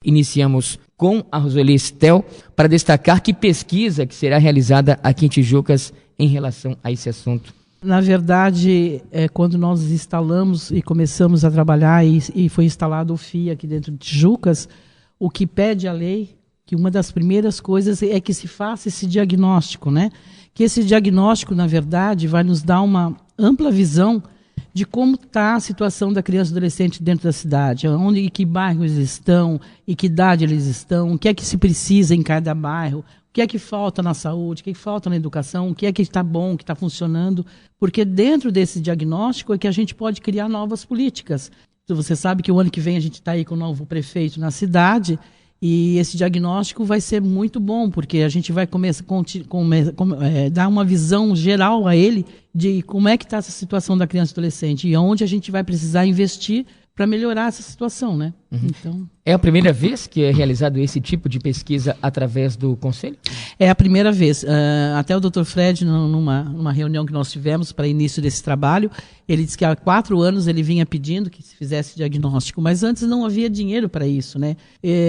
Iniciamos com a Roseli Estel para destacar que pesquisa que será realizada aqui em Tijucas em relação a esse assunto. Na verdade, quando nós instalamos e começamos a trabalhar e foi instalado o FIA aqui dentro de Tijucas, o que pede a lei, que uma das primeiras coisas é que se faça esse diagnóstico, né? Que esse diagnóstico, na verdade, vai nos dar uma ampla visão de como está a situação da criança e adolescente dentro da cidade, onde e que bairros eles estão, e que idade eles estão, o que é que se precisa em cada bairro, o que é que falta na saúde, o que é que falta na educação, o que é que está bom, o que está funcionando, porque dentro desse diagnóstico é que a gente pode criar novas políticas. Você sabe que o ano que vem a gente está aí com o novo prefeito na cidade, e esse diagnóstico vai ser muito bom, porque a gente vai dar uma visão geral a ele de como é que está essa situação da criança e adolescente e onde a gente vai precisar investir para melhorar essa situação, né? Então... É a primeira vez que é realizado esse tipo de pesquisa através do Conselho? É a primeira vez. Até o Dr. Fred, numa reunião que nós tivemos para início desse trabalho, ele disse que há 4 anos ele vinha pedindo que se fizesse diagnóstico, mas antes não havia dinheiro para isso, né?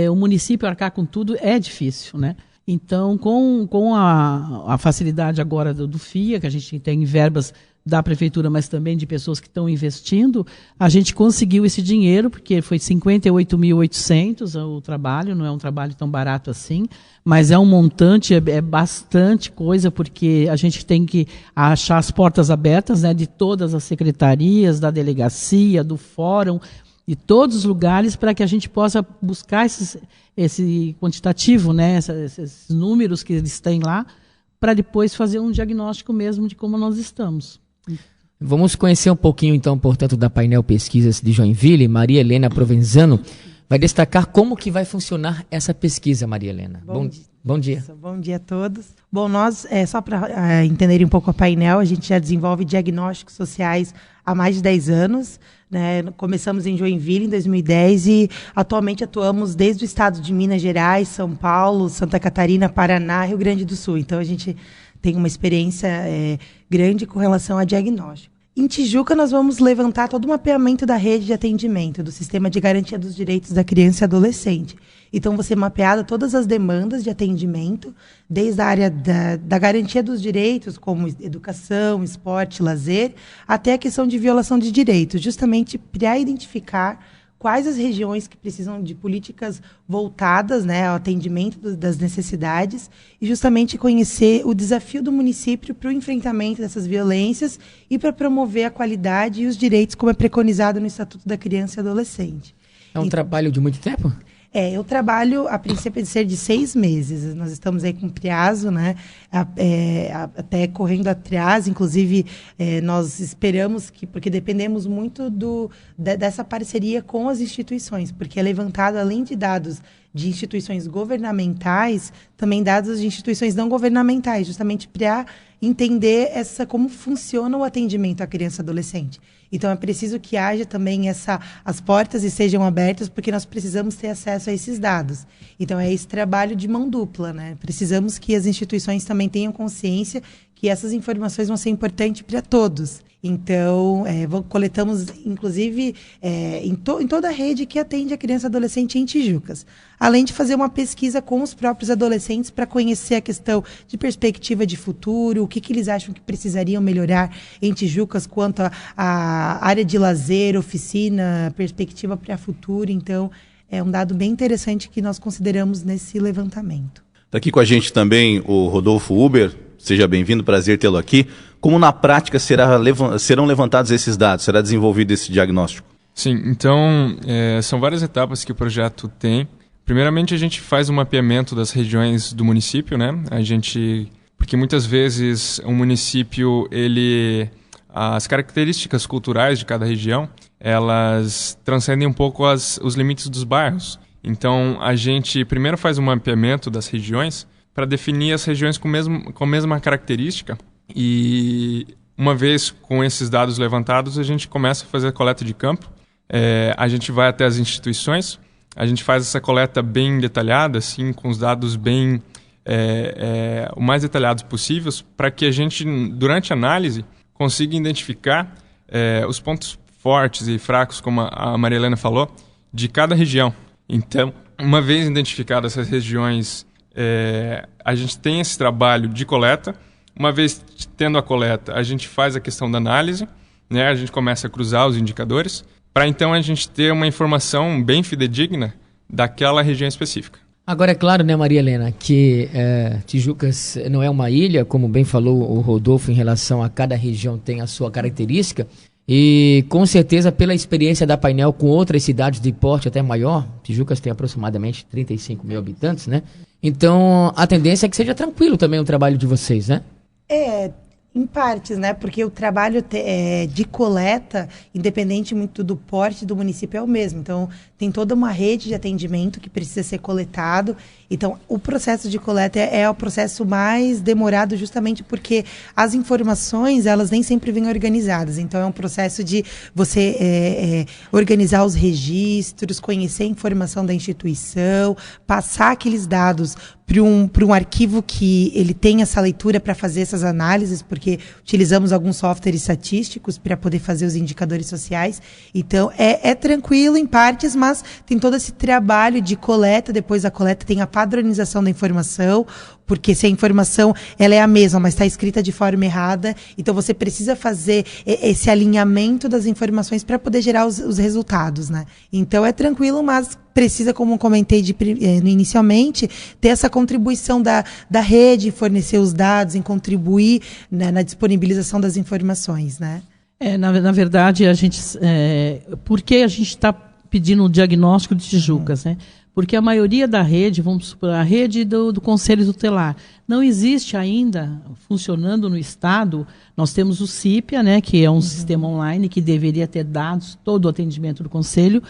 O município arcar com tudo é difícil, né? Então, com a facilidade agora do FIA, que a gente tem verbas da prefeitura, mas também de pessoas que estão investindo, a gente conseguiu esse dinheiro, porque foi 58.800 o trabalho, não é um trabalho tão barato assim, mas é um montante, é bastante coisa, porque a gente tem que achar as portas abertas, né, de todas as secretarias, da delegacia, do fórum, de todos os lugares, para que a gente possa buscar esse quantitativo, né, esses números que eles têm lá, para depois fazer um diagnóstico mesmo de como nós estamos. Vamos conhecer um pouquinho, então, portanto, da Painel Pesquisas de Joinville. Maria Helena Provenzano vai destacar como que vai funcionar essa pesquisa, Maria Helena. Bom dia. Bom dia a todos. Bom, nós, só para entenderem um pouco a Painel, a gente já desenvolve diagnósticos sociais há mais de 10 anos. Né? Começamos em Joinville em 2010 e atualmente atuamos desde o estado de Minas Gerais, São Paulo, Santa Catarina, Paraná, Rio Grande do Sul. Então, a gente tem uma experiência grande com relação a diagnóstico. Em Tijuca, nós vamos levantar todo o mapeamento da rede de atendimento, do Sistema de Garantia dos Direitos da Criança e Adolescente. Então, vão ser mapeadas todas as demandas de atendimento, desde a área da garantia dos direitos, como educação, esporte, lazer, até a questão de violação de direitos, justamente para identificar quais as regiões que precisam de políticas voltadas, né, ao atendimento das necessidades e justamente conhecer o desafio do município para o enfrentamento dessas violências e para promover a qualidade e os direitos como é preconizado no Estatuto da Criança e Adolescente. É um trabalho de muito tempo? Eu trabalho a princípio de ser de 6 meses. Nós estamos aí com prazo, né? Até correndo atrás, inclusive nós esperamos porque dependemos muito dessa parceria com as instituições, porque é levantado, além de dados de instituições governamentais, também dados de instituições não governamentais, justamente para entender como funciona o atendimento à criança e adolescente. Então, é preciso que haja também as portas sejam abertas, porque nós precisamos ter acesso a esses dados. Então, é esse trabalho de mão dupla, né? Precisamos que as instituições também tenham consciência que essas informações vão ser importantes para todos. Então, coletamos, inclusive, em toda a rede que atende a criança e adolescente em Tijucas. Além de fazer uma pesquisa com os próprios adolescentes para conhecer a questão de perspectiva de futuro, o que eles acham que precisariam melhorar em Tijucas quanto à área de lazer, oficina, perspectiva para futuro. Então, é um dado bem interessante que nós consideramos nesse levantamento. Está aqui com a gente também o Rodolfo Uber. Seja bem-vindo, prazer tê-lo aqui. Como na prática serão levantados esses dados? Será desenvolvido esse diagnóstico? Sim, então são várias etapas que o projeto tem. Primeiramente, a gente faz um mapeamento das regiões do município, né? Porque muitas vezes o município, as características culturais de cada região, elas transcendem um pouco os limites dos bairros. Então, a gente primeiro faz um mapeamento das regiões para definir as regiões com a mesma característica, e uma vez com esses dados levantados, a gente começa a fazer a coleta de campo. A gente vai até as instituições, a gente faz essa coleta bem detalhada, assim, com os dados bem o mais detalhados possíveis, para que a gente, durante a análise, consiga identificar os pontos fortes e fracos, como a Maria Helena falou, de cada região. Então, uma vez identificadas essas regiões, a gente tem esse trabalho de coleta. Uma vez tendo a coleta, a gente faz a questão da análise, né? A gente começa a cruzar os indicadores, para então a gente ter uma informação bem fidedigna daquela região específica. Agora, é claro, né, Maria Helena, que Tijucas não é uma ilha, como bem falou o Rodolfo, em relação a cada região tem a sua característica, e com certeza pela experiência da Painel com outras cidades de porte até maior, Tijucas tem aproximadamente 35 mil habitantes, né? Então, a tendência é que seja tranquilo também o trabalho de vocês, né? Em partes, né? Porque o trabalho de coleta, independente muito do porte do município, é o mesmo. Então, tem toda uma rede de atendimento que precisa ser coletado. Então, o processo de coleta é o processo mais demorado justamente porque as informações, elas nem sempre vêm organizadas. Então, é um processo de você organizar os registros, conhecer a informação da instituição, passar aqueles dados para um arquivo que ele tem essa leitura para fazer essas análises, porque utilizamos alguns softwares estatísticos para poder fazer os indicadores sociais. Então, é tranquilo em partes, mas tem todo esse trabalho de coleta. Depois da coleta tem a padronização da informação, porque se a informação ela é a mesma, mas está escrita de forma errada, então você precisa fazer esse alinhamento das informações para poder gerar os resultados, né? Então é tranquilo, mas precisa, como comentei inicialmente, ter essa contribuição da rede, fornecer os dados, em contribuir, né, na disponibilização das informações, né? Na verdade, por que a gente está pedindo o diagnóstico de Tijucas, né? Porque a maioria da rede, vamos supor, a rede do Conselho Tutelar, não existe ainda funcionando no Estado. Nós temos o CIPIA, né, que é um sistema online que deveria ter dados, todo o atendimento do Conselho,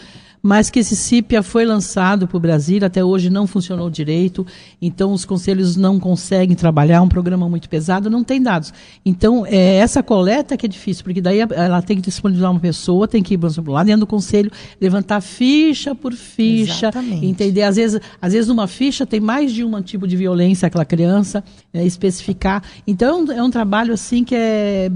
mas que esse CIPIA foi lançado para o Brasil, até hoje não funcionou direito, então os conselhos não conseguem trabalhar, é um programa muito pesado, não tem dados. Então, essa coleta que é difícil, porque daí ela tem que disponibilizar uma pessoa, tem que ir lá dentro do conselho, levantar ficha por ficha, exatamente, entender. Às vezes numa ficha tem mais de um tipo de violência aquela criança, especificar. Então, é um trabalho assim que é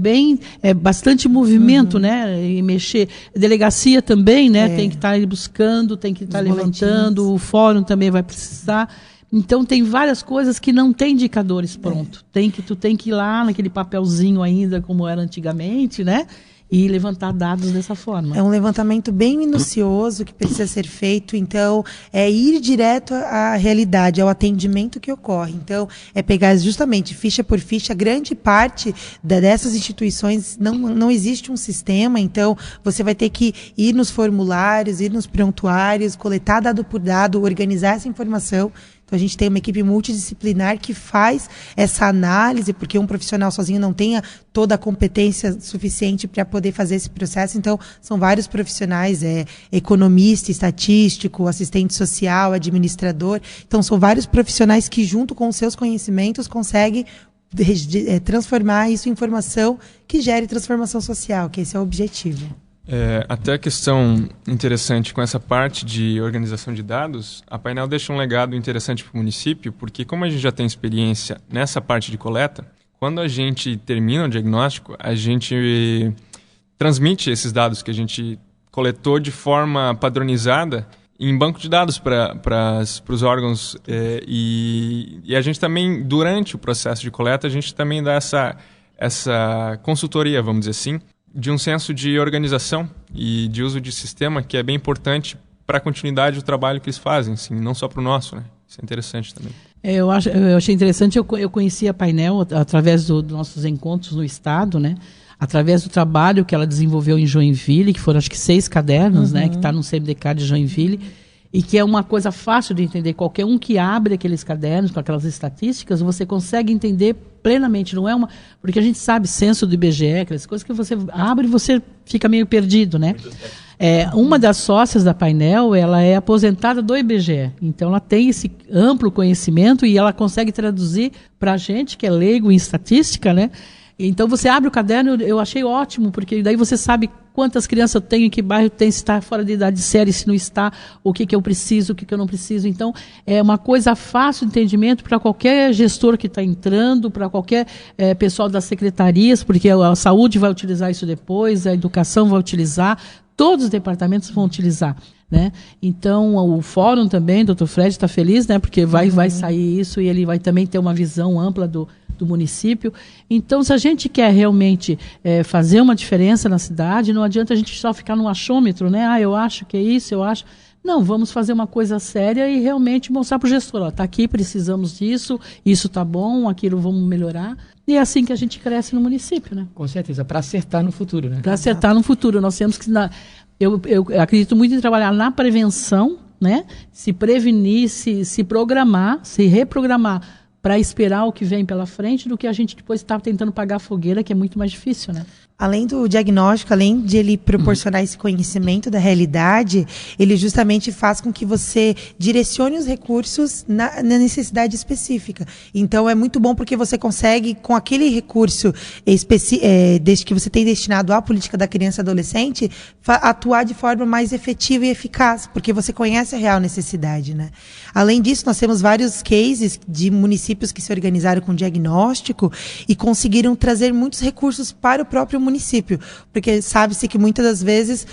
bastante movimento, né? E mexer. Delegacia também, né? Tem que estar buscando, tem que estar levantando, o fórum também vai precisar. Então, tem várias coisas que não tem indicadores pronto. Tu tem que ir lá naquele papelzinho ainda, como era antigamente, né? E levantar dados dessa forma. É um levantamento bem minucioso que precisa ser feito. Então, é ir direto à realidade, ao atendimento que ocorre. Então, é pegar justamente ficha por ficha. Grande parte dessas instituições não existe um sistema. Então, você vai ter que ir nos formulários, ir nos prontuários, coletar dado por dado, organizar essa informação. Então, a gente tem uma equipe multidisciplinar que faz essa análise, porque um profissional sozinho não tenha toda a competência suficiente para poder fazer esse processo. Então, são vários profissionais, economista, estatístico, assistente social, administrador. Então, são vários profissionais que, junto com os seus conhecimentos, conseguem transformar isso em informação que gere transformação social, que esse é o objetivo. Até a questão interessante com essa parte de organização de dados, a Painel deixa um legado interessante para o município, porque como a gente já tem experiência nessa parte de coleta, quando a gente termina o diagnóstico, a gente transmite esses dados que a gente coletou de forma padronizada em banco de dados para os órgãos, e a gente também, durante o processo de coleta, a gente também dá essa consultoria, vamos dizer assim, de um senso de organização e de uso de sistema que é bem importante para a continuidade do trabalho que eles fazem, assim, não só para o nosso, né? Isso é interessante também. Eu achei interessante, eu conheci a Painel através dos nossos encontros no Estado, né? Através do trabalho que ela desenvolveu em Joinville, que foram acho que 6 cadernos, né? Que está no CMDK de Joinville, e que é uma coisa fácil de entender. Qualquer um que abre aqueles cadernos com aquelas estatísticas, você consegue entender plenamente. Não é porque a gente sabe censo do IBGE, aquelas coisas que você abre e você fica meio perdido, né? Uma das sócias da Painel, ela é aposentada do IBGE, então ela tem esse amplo conhecimento e ela consegue traduzir para a gente, que é leigo em estatística, né? Então você abre o caderno, eu achei ótimo, porque daí você sabe quantas crianças eu tenho, em que bairro tem, se está fora de idade séria, se não está, o que eu preciso, o que eu não preciso. Então, é uma coisa fácil de entendimento para qualquer gestor que está entrando, para qualquer pessoal das secretarias, porque a saúde vai utilizar isso depois, a educação vai utilizar, todos os departamentos vão utilizar. né? Então, o fórum também, Dr. Fred está feliz, né? Porque vai sair isso e ele vai também ter uma visão ampla do município. Então, se a gente quer realmente fazer uma diferença na cidade, não adianta a gente só ficar no achômetro, né? Eu acho que é isso, eu acho... Não, vamos fazer uma coisa séria e realmente mostrar para o gestor, está aqui, precisamos disso, isso está bom, aquilo vamos melhorar. E é assim que a gente cresce no município, né? Com certeza, para acertar no futuro, né? Para acertar no futuro. Nós temos que... Eu acredito muito em trabalhar na prevenção, né? Se prevenir, se programar, se reprogramar para esperar o que vem pela frente, do que a gente depois está tentando pagar a fogueira, que é muito mais difícil, né? Além do diagnóstico, além de ele proporcionar esse conhecimento da realidade, ele justamente faz com que você direcione os recursos na necessidade específica. Então, é muito bom porque você consegue, com aquele recurso desde que você tem destinado à política da criança e adolescente, atuar de forma mais efetiva e eficaz, porque você conhece a real necessidade, né? Além disso, nós temos vários cases de municípios que se organizaram com diagnóstico e conseguiram trazer muitos recursos para o próprio município, porque sabe-se que muitas das vezes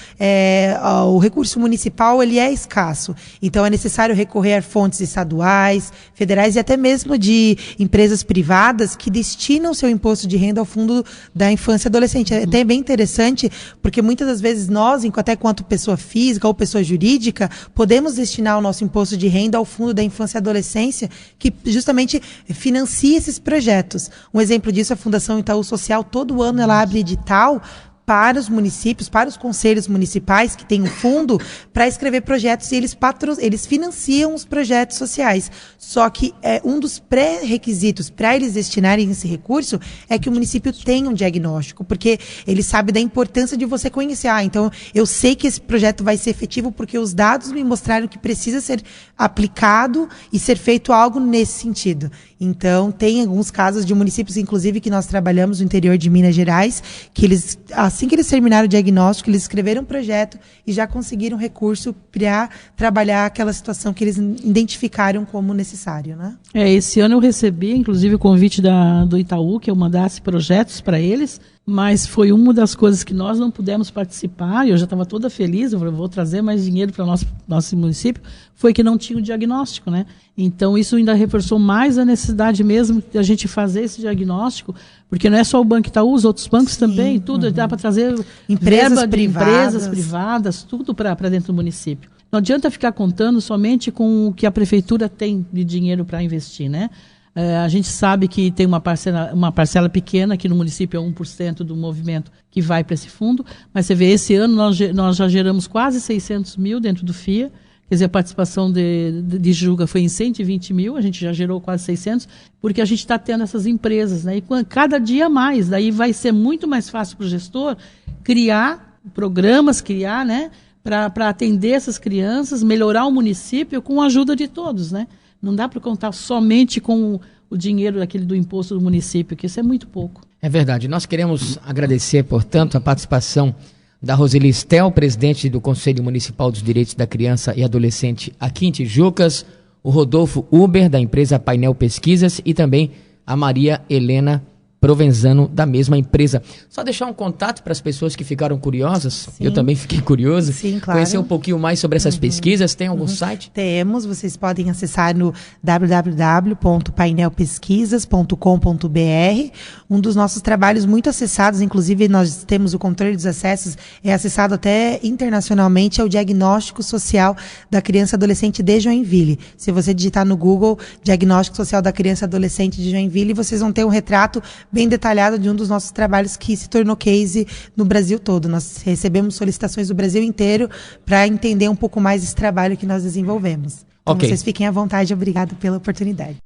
o recurso municipal ele é escasso, então é necessário recorrer a fontes estaduais, federais e até mesmo de empresas privadas que destinam seu imposto de renda ao fundo da infância e adolescente. É até bem interessante, porque muitas das vezes nós, até quanto pessoa física ou pessoa jurídica, podemos destinar o nosso imposto de renda ao fundo da infância e adolescência, que justamente financia esses projetos. Um exemplo disso é a Fundação Itaú Social. Todo ano ela abre edital para os municípios, para os conselhos municipais que têm um fundo para escrever projetos e eles financiam os projetos sociais. Só que um dos pré-requisitos para eles destinarem esse recurso é que o município tenha um diagnóstico, porque ele sabe da importância de você conhecer. Então, eu sei que esse projeto vai ser efetivo porque os dados me mostraram que precisa ser aplicado e ser feito algo nesse sentido. Então, tem alguns casos de municípios, inclusive, que nós trabalhamos no interior de Minas Gerais, que eles, assim que eles terminaram o diagnóstico, eles escreveram um projeto e já conseguiram recurso para trabalhar aquela situação que eles identificaram como necessário, né? Esse ano eu recebi, inclusive, o convite do Itaú, que eu mandasse projetos para eles, mas foi uma das coisas que nós não pudemos participar, e eu já estava toda feliz, eu vou trazer mais dinheiro para o nosso município, foi que não tinha o diagnóstico, né? Então, isso ainda reforçou mais a necessidade mesmo de a gente fazer esse diagnóstico, porque não é só o Banco Itaú, os outros bancos também, tudo dá para trazer empresas privadas, tudo para dentro do município. Não adianta ficar contando somente com o que a prefeitura tem de dinheiro para investir, né? A gente sabe que tem uma parcela pequena, aqui no município é 1% do movimento que vai para esse fundo, mas você vê, esse ano nós já geramos quase 600 mil dentro do FIA, quer dizer, a participação de Juga foi em 120 mil, a gente já gerou quase 600, porque a gente está tendo essas empresas, né? E cada dia mais, daí vai ser muito mais fácil para o gestor criar programas, né? Para atender essas crianças, melhorar o município com a ajuda de todos, né? Não dá para contar somente com o dinheiro do imposto do município, que isso é muito pouco. É verdade. Nós queremos agradecer, portanto, a participação da Roseli Stel, presidente do Conselho Municipal dos Direitos da Criança e Adolescente aqui em Tijucas, o Rodolfo Huber, da empresa Painel Pesquisas, e também a Maria Helena Provenzano, da mesma empresa. Só deixar um contato para as pessoas que ficaram curiosas. Sim. Eu também fiquei curioso. Sim, claro. Conhecer um pouquinho mais sobre essas pesquisas. Tem algum site? Temos. Vocês podem acessar no www.painelpesquisas.com.br. Um dos nossos trabalhos muito acessados, inclusive nós temos o controle dos acessos, é acessado até internacionalmente, é o diagnóstico social da criança e adolescente de Joinville. Se você digitar no Google diagnóstico social da criança e adolescente de Joinville, vocês vão ter um retrato bem detalhado de um dos nossos trabalhos que se tornou case no Brasil todo. Nós recebemos solicitações do Brasil inteiro para entender um pouco mais esse trabalho que nós desenvolvemos. Então, vocês fiquem à vontade. Obrigado pela oportunidade.